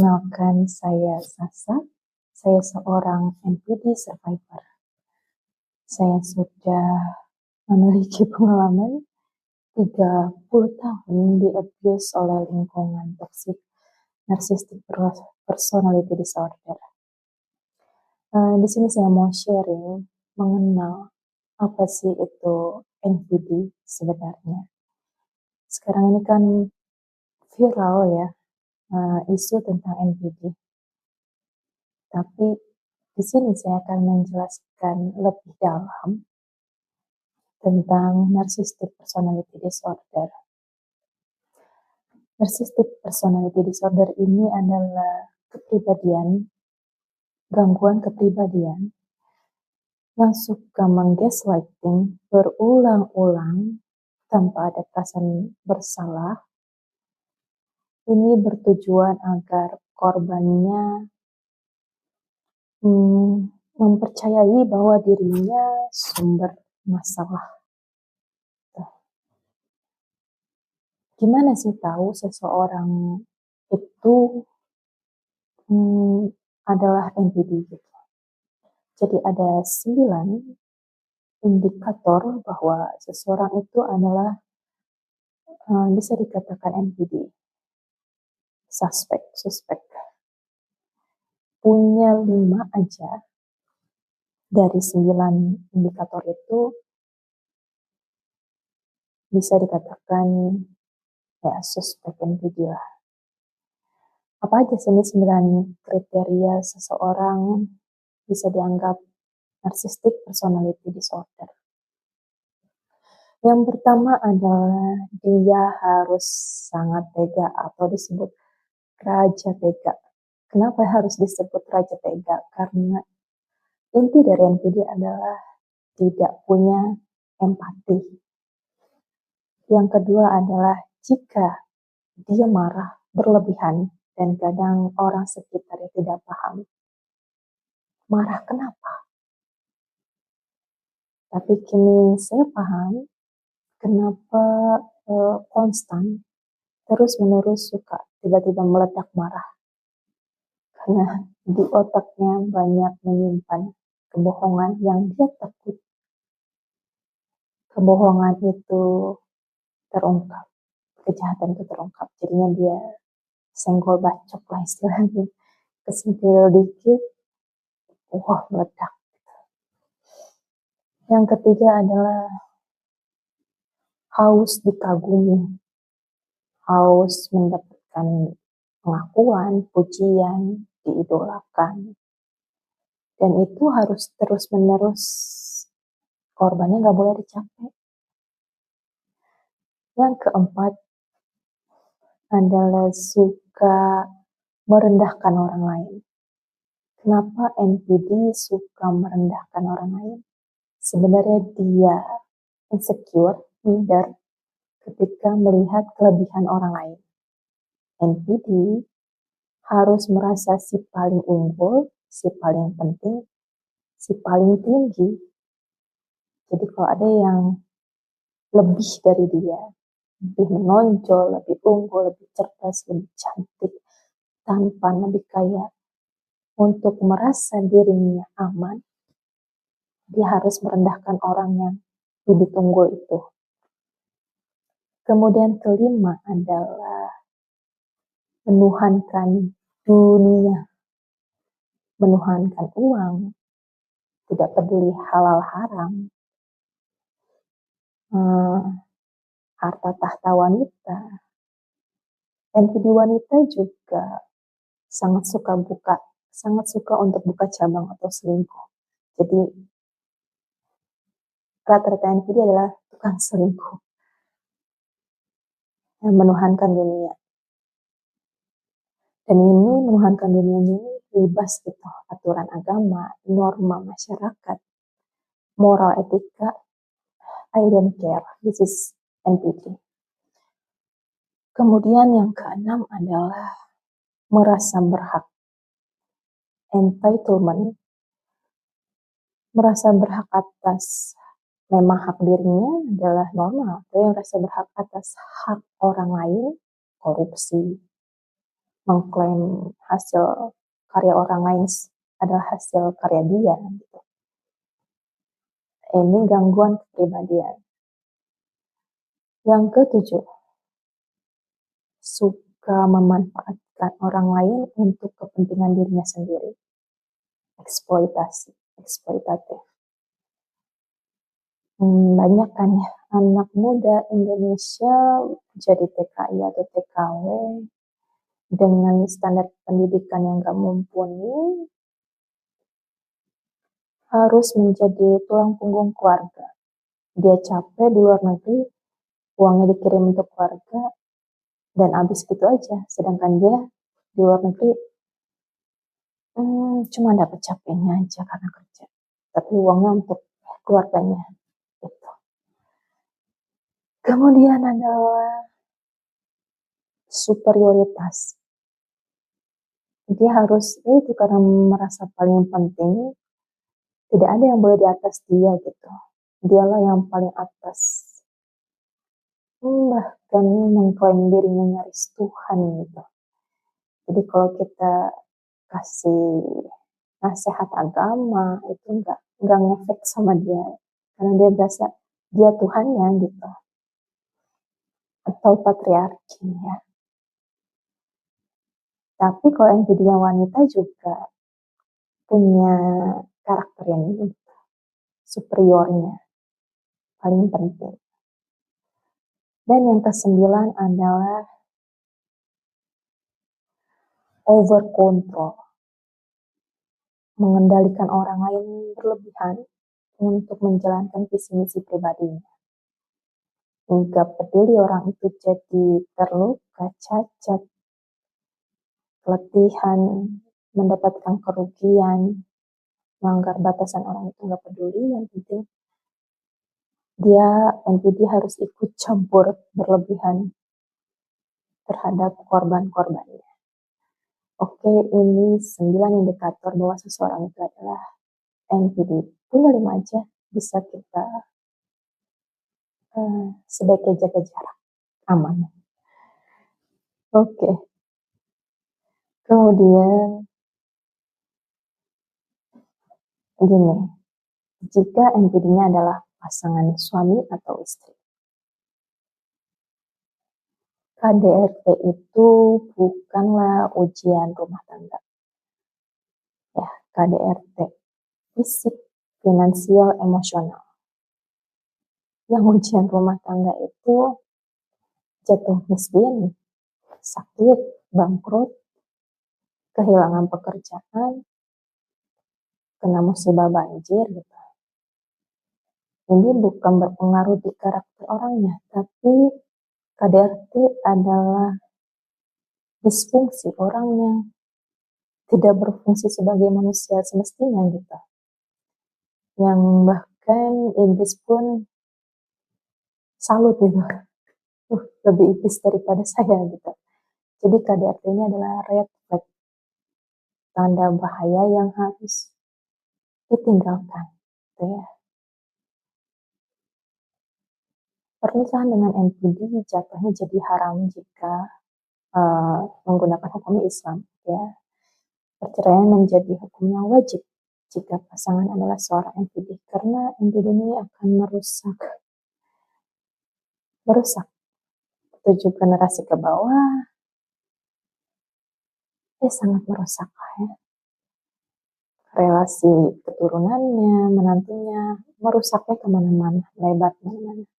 Perkenalkan, saya Sasa. Saya seorang NPD survivor. Saya sudah memiliki pengalaman 30 tahun di-abuse oleh lingkungan toxic narcissistic personality disorder. Di sini saya mau sharing mengenal apa sih itu NPD sebenarnya. Sekarang ini kan viral ya, isu tentang NPD. Tapi di sini saya akan menjelaskan lebih dalam tentang narcissistic personality disorder. Narcissistic personality disorder ini adalah gangguan kepribadian yang suka menggaslighting berulang-ulang tanpa ada perasaan bersalah. Ini bertujuan agar korbannya mempercayai bahwa dirinya sumber masalah. Gimana sih tahu seseorang itu adalah NPD gitu? Jadi ada 9 indikator bahwa seseorang itu adalah bisa dikatakan NPD. Suspek. Punya 5 aja dari 9 indikator itu bisa dikatakan ya suspek NPD lah. Apa aja sih 9 kriteria seseorang bisa dianggap narcissistic personality disorder? Yang pertama adalah dia harus sangat tega atau disebut raja tega. Kenapa harus disebut raja tega? Karena inti dari NPD adalah tidak punya empati. Yang kedua adalah jika dia marah berlebihan dan kadang orang sekitarnya tidak paham. Marah kenapa? Tapi kini saya paham kenapa konstan terus-menerus suka tiba-tiba meledak marah. Karena di otaknya banyak menyimpan kebohongan yang dia takut kebohongan itu terungkap, kejahatan itu terungkap. Jadinya dia senggol bacok lah istilahnya. Kesentil dikit, wah meledak. Yang ketiga adalah haus dikagumi, haus mendapatkan pengakuan, pujian, diidolakan. Dan itu harus terus-menerus, korbannya nggak boleh dicapai. Yang keempat adalah suka merendahkan orang lain. Kenapa NPD suka merendahkan orang lain? Sebenarnya dia insecure, minder ketika melihat kelebihan orang lain. NPD harus merasa si paling unggul, si paling penting, si paling tinggi. Jadi kalau ada yang lebih dari dia, lebih menonjol, lebih unggul, lebih cerdas, lebih cantik, tampan, lebih kaya, untuk merasa dirinya aman, dia harus merendahkan orang yang lebih unggul itu. Kemudian kelima adalah menuhankan dunia, menuhankan uang, tidak peduli halal haram, harta tahta wanita. NPD wanita juga sangat suka untuk buka cabang atau selingkuh. Jadi rata-rata NPD adalah tukang selingkuh yang menuhankan dunia. Dan ini menuhankan dunia ini bebas gitu, aturan agama, norma masyarakat, moral etika, I don't care, this is NPD. Kemudian yang keenam adalah merasa berhak, entitlement, merasa berhak atas memang hak dirinya adalah normal, tapi merasa berhak atas hak orang lain, korupsi, mengklaim hasil karya orang lain adalah hasil karya dia gitu. Ini gangguan kepribadian. Yang ketujuh, suka memanfaatkan orang lain untuk kepentingan dirinya sendiri. Eksploitatif. Banyak kan ya anak muda Indonesia jadi TKI atau TKW dengan standar pendidikan yang gak mumpuni, harus menjadi tulang punggung keluarga. Dia capek di luar negeri, uangnya dikirim untuk keluarga, dan habis gitu aja. Sedangkan dia di luar negeri cuma dapat capeknya aja karena kerja, tapi uangnya untuk keluarganya gitu. Kemudian adalah superioritas. Dia harus itu karena merasa paling penting, tidak ada yang boleh di atas dia gitu. Dialah yang paling atas. Bahkan mengklaim dirinya nyaris Tuhan gitu. Jadi kalau kita kasih nasihat agama itu enggak ngefek sama dia, karena dia berasa dia Tuhannya gitu. Atau patriarki ya. Tapi kalau yang jadinya wanita juga punya karakter yang gitu, superiornya paling penting. Dan yang ke-9 adalah over control. Mengendalikan orang lain berlebihan untuk menjalankan visi misi pribadinya. Hingga peduli orang itu jadi terluka, cacat, keletihan, mendapatkan kerugian, melanggar batasan orang itu nggak peduli, yang penting dia NPD harus ikut campur berlebihan terhadap korban-korbannya. Oke, ini 9 indikator bahwa seseorang itu adalah NPD. Punya 5 aja, bisa kita sebaiknya jaga jarak, aman. Oke. Kemudian gini, jika NPD-nya adalah pasangan suami atau istri. KDRT itu bukanlah ujian rumah tangga. Ya, KDRT, fisik, finansial, emosional. Yang ujian rumah tangga itu jatuh miskin, sakit, bangkrut, kehilangan pekerjaan, kena musibah banjir gitu. Ini bukan berpengaruh di karakter orangnya, tapi KDRT adalah disfungsi orang yang tidak berfungsi sebagai manusia semestinya gitu. Yang bahkan iblis pun salut gitu. Lebih iblis daripada saya gitu. Jadi KDRT ini adalah red flag, tanda bahaya yang harus ditinggalkan gitu ya. Pernikahan dengan NPD jatuhnya jadi haram jika menggunakan hukum Islam ya. Perceraian menjadi hukumnya wajib jika pasangan adalah seorang NPD, karena NPD ini akan merusak 7 generasi ke bawah, sangat merusak ya. Relasi keturunannya, menantunya, merusaknya kemana-mana, lebar kemana-mana.